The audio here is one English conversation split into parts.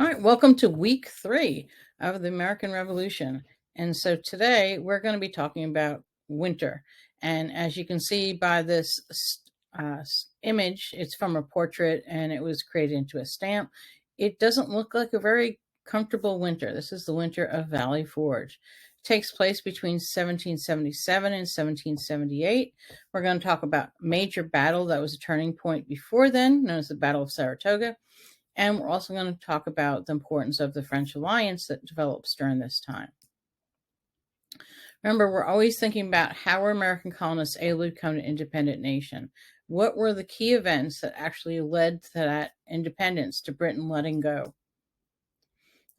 All right, welcome to week 3 of the American Revolution. And so today we're going to be talking about winter. And as you can see by this image, it's from a portrait and it was created into a stamp. It doesn't look like a very comfortable winter. This is the winter of Valley Forge. It takes place between 1777 and 1778. We're going to talk about a major battle that was a turning point before then, known as the Battle of Saratoga. And we're also going to talk about the importance of the French alliance that develops during this time. Remember, we're always thinking about how were American colonists able to become an independent nation? What were the key events that actually led to that independence, to Britain letting go?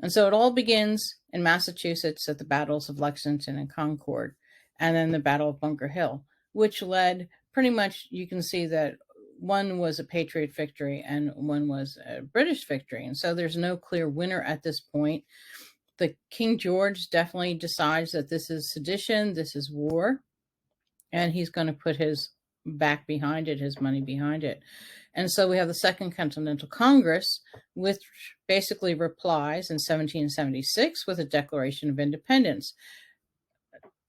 And so it all begins in Massachusetts at the battles of Lexington and Concord, and then the Battle of Bunker Hill, which led pretty much, you can see that one was a Patriot victory and one was a British victory. And so there's no clear winner at this point. The King George definitely decides that this is sedition, this is war, and he's going to put his back behind it, his money behind it. And so we have the Second Continental Congress, which basically replies in 1776 with a Declaration of Independence.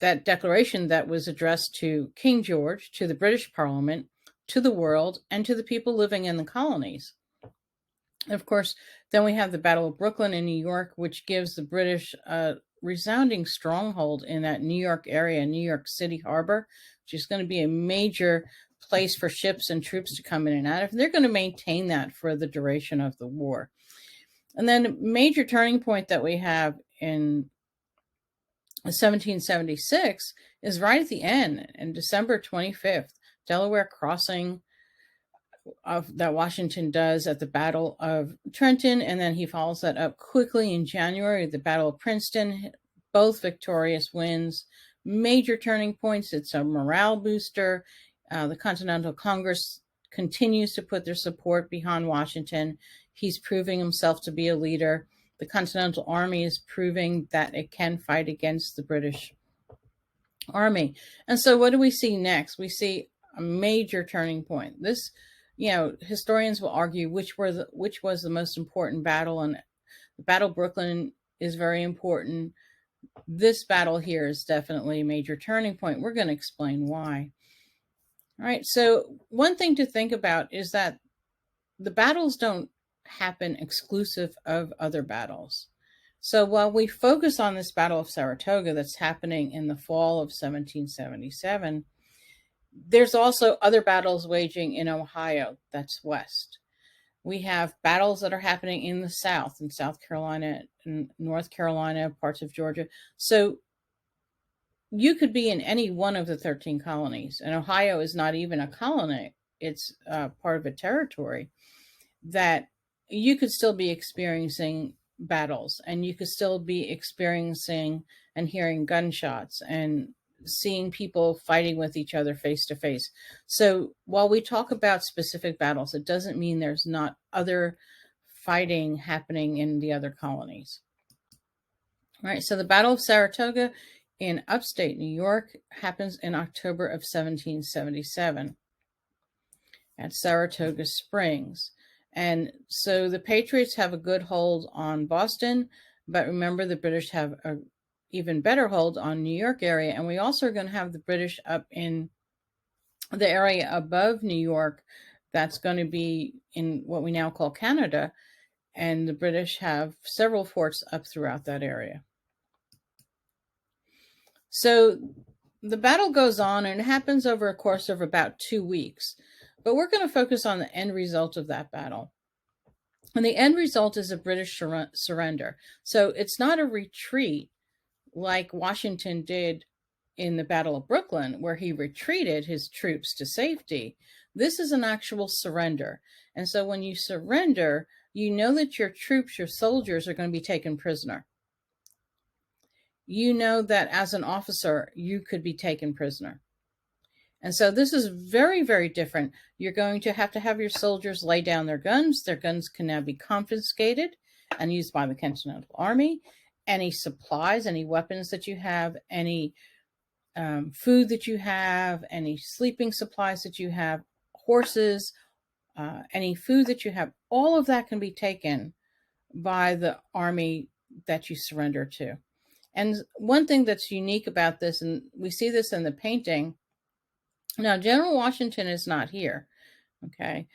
That declaration that was addressed to King George, to the British Parliament, to the world, and to the people living in the colonies. And of course, then we have the Battle of Brooklyn in New York, which gives the British a resounding stronghold in that New York area, New York City Harbor, which is going to be a major place for ships and troops to come in and out of. They're going to maintain that for the duration of the war. And then a major turning point that we have in 1776 is right at the end, in December 25th, Delaware crossing that Washington does at the Battle of Trenton, and then he follows that up quickly in January, the Battle of Princeton, both victorious wins, major turning points. It's a morale booster. The Continental Congress continues to put their support behind Washington. He's proving himself to be a leader. The Continental Army is proving that it can fight against the British Army. And so what do we see next? We see a major turning point. This, historians will argue which was the most important battle, and the Battle of Brooklyn is very important. This battle here is definitely a major turning point. We're going to explain why. All right, so one thing to think about is that the battles don't happen exclusive of other battles. So while we focus on this Battle of Saratoga that's happening in the fall of 1777, there's also other battles waging in Ohio, that's west. We have battles that are happening in the South, in South Carolina, in North Carolina, parts of Georgia. So you could be in any one of the 13 colonies, and Ohio is not even a colony. It's part of a territory that you could still be experiencing battles, and you could still be experiencing and hearing gunshots and seeing people fighting with each other face to face. So while we talk about specific battles, it doesn't mean there's not other fighting happening in the other colonies. All right, so the Battle of Saratoga in upstate New York happens in October of 1777 at Saratoga Springs. And so the Patriots have a good hold on Boston, but remember the British have a even better hold on New York area. And we also are going to have the British up in the area above New York. That's going to be in what we now call Canada. And the British have several forts up throughout that area. So the battle goes on, and it happens over a course of about 2 weeks. But we're going to focus on the end result of that battle. And the end result is a British surrender. So it's not a retreat like Washington did in the Battle of Brooklyn, where he retreated his troops to safety. This is an actual surrender. And so when you surrender, you know that your troops, your soldiers, are going to be taken prisoner. You know that as an officer, you could be taken prisoner. And so this is very, very different. You're going to have your soldiers lay down their guns. Their guns can now be confiscated and used by the Continental Army. Any supplies, any weapons that you have, any food that you have, any sleeping supplies that you have, horses, any food that you have, all of that can be taken by the army that you surrender to. And one thing that's unique about this, and we see this in the painting, now General Washington is not here, okay?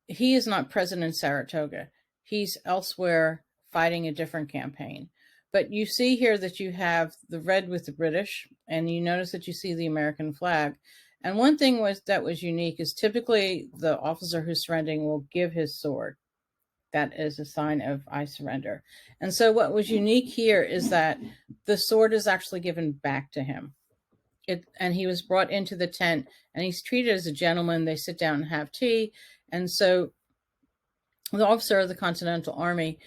He is not present in Saratoga. He's elsewhere fighting a different campaign. But you see here that you have the red with the British, and you notice that you see the American flag. And one thing that was unique is typically the officer who's surrendering will give his sword. That is a sign of I surrender. And so what was unique here is that the sword is actually given back to him. And he was brought into the tent, and he's treated as a gentleman. They sit down and have tea. And so the officer of the Continental Army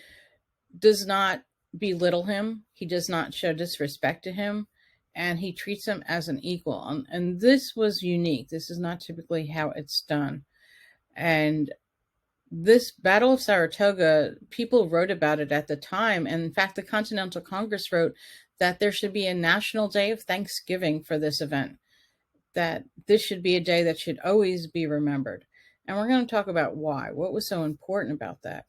does not belittle him. He does not show disrespect to him, and he treats him as an equal. And this was unique. This is not typically how it's done. And this Battle of Saratoga, people wrote about it at the time. And in fact, the Continental Congress wrote that there should be a national day of Thanksgiving for this event, that this should be a day that should always be remembered. And we're going to talk about why. What was so important about that?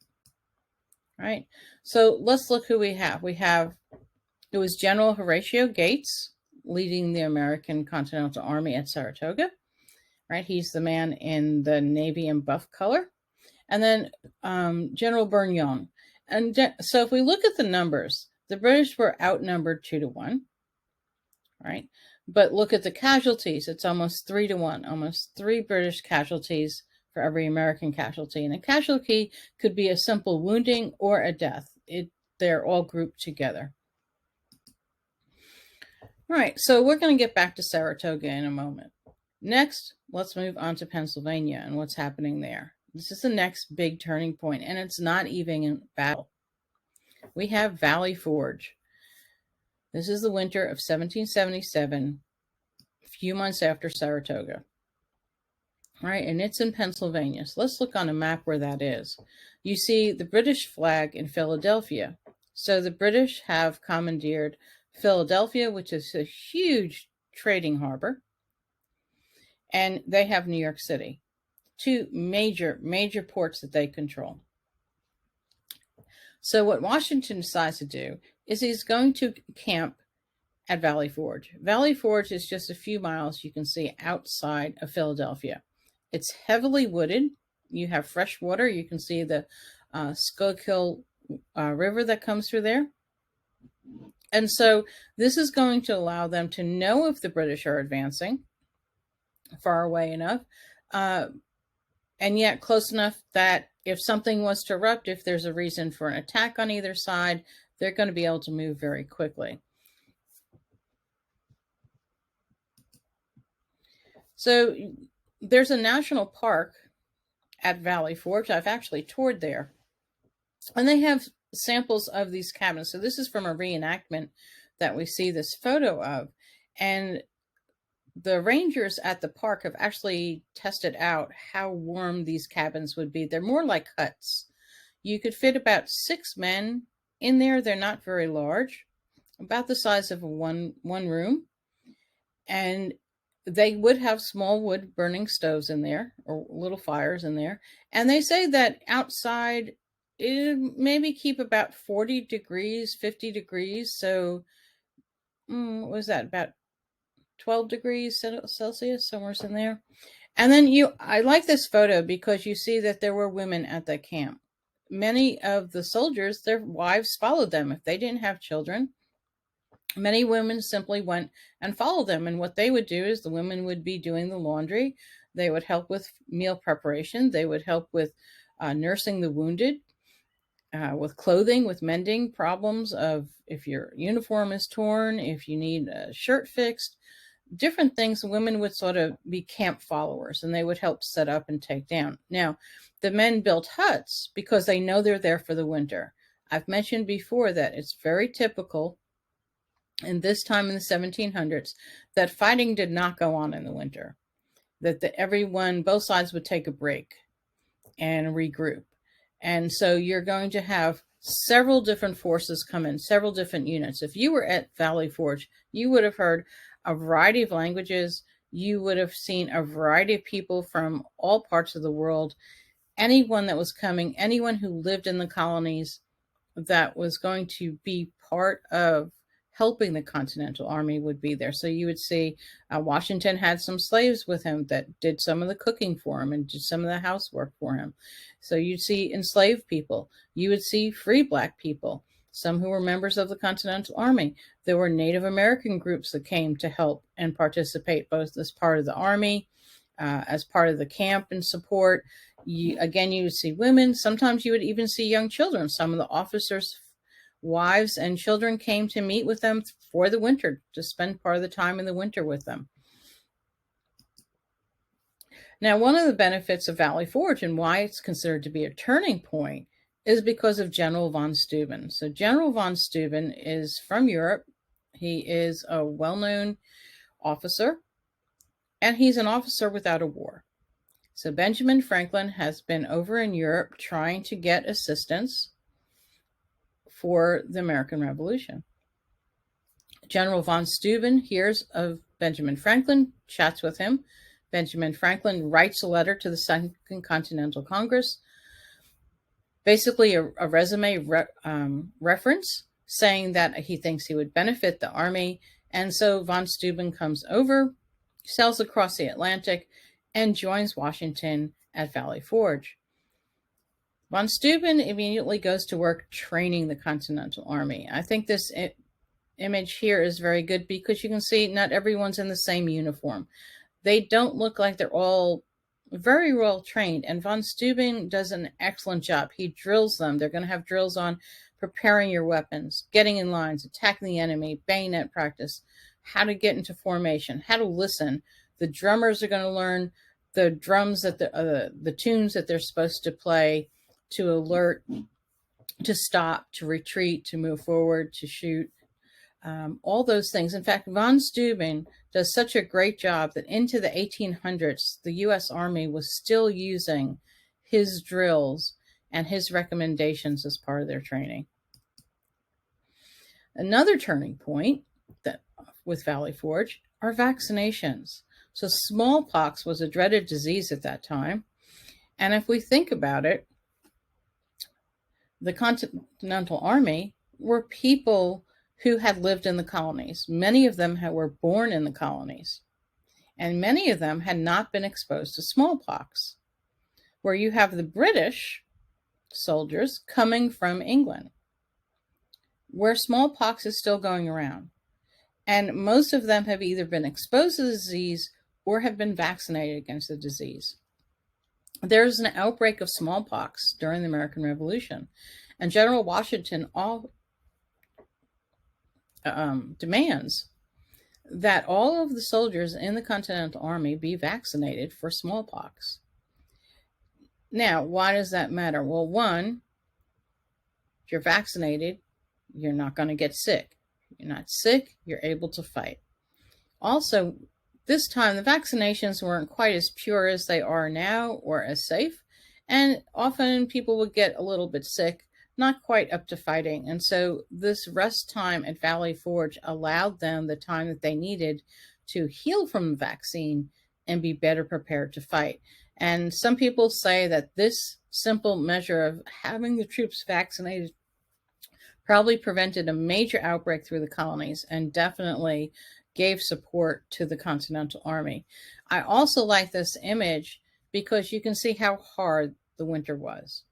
Right? So let's look who we have. It was General Horatio Gates leading the American Continental Army at Saratoga. Right? He's the man in the navy and buff color. And then General Burgoyne. And so if we look at the numbers, the British were outnumbered 2-1, right? But look at the casualties. It's almost 3-1, almost 3 British casualties for every American casualty. And a casualty could be a simple wounding or a death. They're all grouped together. All right, so we're going to get back to Saratoga in a moment. Next, let's move on to Pennsylvania and what's happening there. This is the next big turning point, and it's not even in battle. We have Valley Forge. This is the winter of 1777, a few months after Saratoga. All right, and it's in Pennsylvania. So let's look on a map where that is. You see the British flag in Philadelphia. So the British have commandeered Philadelphia, which is a huge trading harbor, and they have New York City. 2 major ports that they control. So what Washington decides to do is he's going to camp at Valley Forge. Valley Forge is just a few miles, you can see, outside of Philadelphia. It's heavily wooded. You have fresh water. You can see the Schuylkill River that comes through there. And so this is going to allow them to know if the British are advancing far away enough, and yet close enough that if something was to erupt, if there's a reason for an attack on either side, they're going to be able to move very quickly. So there's a national park at Valley Forge. I've actually toured there. And they have samples of these cabins. So this is from a reenactment that we see this photo of. And the rangers at the park have actually tested out how warm these cabins would be. They're more like huts. You could fit about 6 men in there. They're not very large, about the size of one room. And they would have small wood burning stoves in there, or little fires in there. And they say that outside it maybe keep about 40 degrees, 50 degrees. So what was that, about 12 degrees Celsius, somewhere in there. And then I like this photo because you see that there were women at the camp. Many of the soldiers, their wives followed them. If they didn't have children, many women simply went and followed them. And what they would do is the women would be doing the laundry. They would help with meal preparation. They would help with nursing the wounded, with clothing, with mending problems of if your uniform is torn, if you need a shirt fixed, different things. Women would sort of be camp followers, and they would help set up and take down. Now, the men built huts because they know they're there for the winter. I've mentioned before that it's very typical in this time in the 1700s that fighting did not go on in the winter, that both sides would take a break and regroup. And so you're going to have several different forces come in, several different units. If you were at Valley Forge, you would have heard a variety of languages. You would have seen a variety of people from all parts of the world. anyone that was coming, anyone who lived in the colonies that was going to be part of helping the Continental Army would be there. So you would see Washington had some slaves with him that did some of the cooking for him and did some of the housework for him. So you'd see enslaved people. You would see free Black people, some who were members of the Continental Army. There were Native American groups that came to help and participate both as part of the Army, as part of the camp and support. You would see women. Sometimes you would even see young children. Some of the officers' wives and children came to meet with them for the winter, to spend part of the time in the winter with them. Now, one of the benefits of Valley Forge and why it's considered to be a turning point is because of General von Steuben. So General von Steuben is from Europe. He is a well-known officer, and he's an officer without a war. So Benjamin Franklin has been over in Europe trying to get assistance for the American Revolution. General von Steuben hears of Benjamin Franklin, chats with him. Benjamin Franklin writes a letter to the Second Continental Congress, basically a resume reference, saying that he thinks he would benefit the Army. And so von Steuben comes over, sails across the Atlantic, and joins Washington at Valley Forge. Von Steuben immediately goes to work training the Continental Army. I think this image here is very good because you can see not everyone's in the same uniform. They don't look like they're all very well trained, and von Steuben does an excellent job. He drills them. They're going to have drills on preparing your weapons, getting in lines, attacking the enemy, bayonet practice, how to get into formation, how to listen. The drummers are going to learn the drums that the tunes that they're supposed to play, to alert, to stop, to retreat, to move forward, to shoot, all those things. In fact, von Steuben does such a great job that into the 1800s, the U.S. Army was still using his drills and his recommendations as part of their training. Another turning point with Valley Forge are vaccinations. So smallpox was a dreaded disease at that time. And if we think about it, the Continental Army were people who had lived in the colonies. Many of them were born in the colonies. And many of them had not been exposed to smallpox, where you have the British soldiers coming from England, where smallpox is still going around. And most of them have either been exposed to the disease or have been vaccinated against the disease. There's an outbreak of smallpox during the American Revolution, and General Washington demands that all of the soldiers in the Continental Army be vaccinated for smallpox. Now, why does that matter? Well, one, if you're vaccinated, you're not going to get sick. You're not sick, you're able to fight. Also, this time, the vaccinations weren't quite as pure as they are now or as safe. And often people would get a little bit sick, not quite up to fighting. And so this rest time at Valley Forge allowed them the time that they needed to heal from the vaccine and be better prepared to fight. And some people say that this simple measure of having the troops vaccinated probably prevented a major outbreak through the colonies and definitely gave support to the Continental Army. I also like this image because you can see how hard the winter was.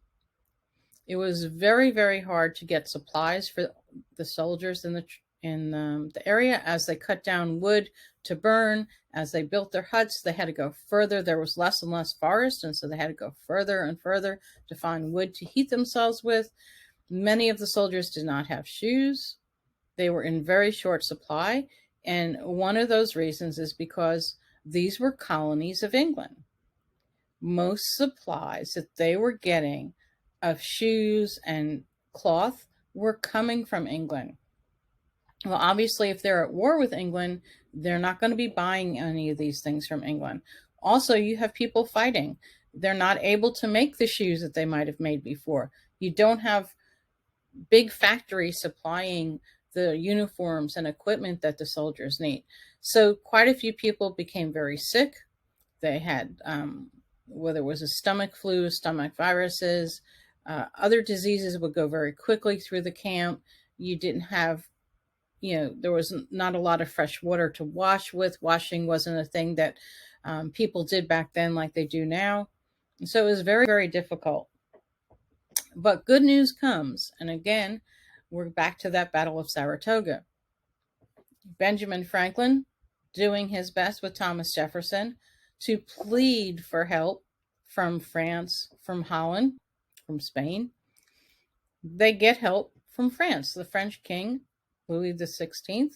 It was very, very hard to get supplies for the soldiers in the area as they cut down wood to burn. As they built their huts, they had to go further. There was less and less forest, and so they had to go further and further to find wood to heat themselves with. Many of the soldiers did not have shoes. They were in very short supply. And one of those reasons is because these were colonies of England. Most supplies that they were getting of shoes and cloth were coming from England. Well, obviously, if they're at war with England, they're not going to be buying any of these things from England. Also, you have people fighting. They're not able to make the shoes that they might have made before. You don't have big factories supplying the uniforms and equipment that the soldiers need. So quite a few people became very sick. They had whether it was a stomach flu, stomach viruses, other diseases would go very quickly through the camp. You didn't have, there was not a lot of fresh water to wash with. Washing wasn't a thing that people did back then like they do now. And so it was very, very difficult. But good news comes. And again, we're back to that Battle of Saratoga. Benjamin Franklin doing his best with Thomas Jefferson to plead for help from France, from Holland, from Spain. They get help from France. The French king, Louis XVI,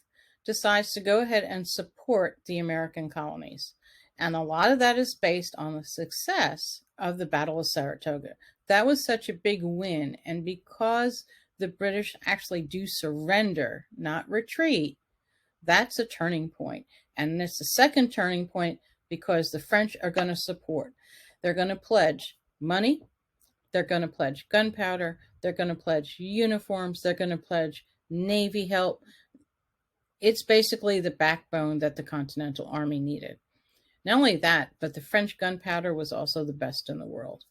decides to go ahead and support the American colonies. And a lot of that is based on the success of the Battle of Saratoga. That was such a big win. And because the British actually do surrender, not retreat, that's a turning point. And it's the second turning point because the French are going to support. They're going to pledge money. They're going to pledge gunpowder. They're going to pledge uniforms. They're going to pledge Navy help. It's basically the backbone that the Continental Army needed. Not only that, but the French gunpowder was also the best in the world.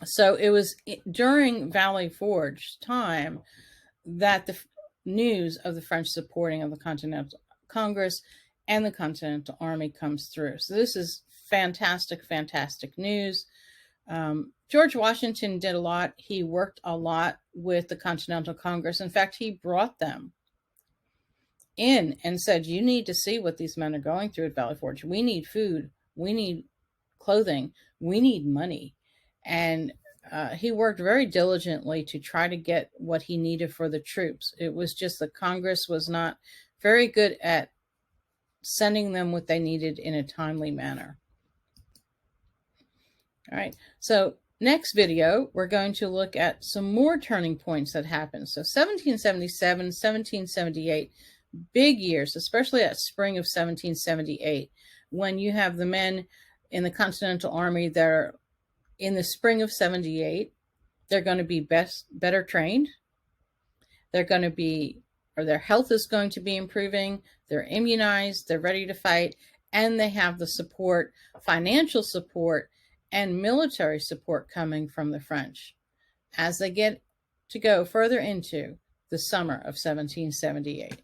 So it was during Valley Forge's time that the news of the French supporting of the Continental Congress and the Continental Army comes through. So this is fantastic, fantastic news. George Washington did a lot. He worked a lot with the Continental Congress. In fact, he brought them in and said, you need to see what these men are going through at Valley Forge. We need food. We need clothing. We need money. And he worked very diligently to try to get what he needed for the troops. It was just the Congress was not very good at sending them what they needed in a timely manner. All right, so next video, we're going to look at some more turning points that happened. So 1777, 1778, big years, especially that spring of 1778, when you have the men in the Continental Army that are in the spring of 78, they're going to be better trained. They're going to be, or their health is going to be improving. They're immunized. They're ready to fight. And they have the support, financial support, and military support coming from the French as they get to go further into the summer of 1778.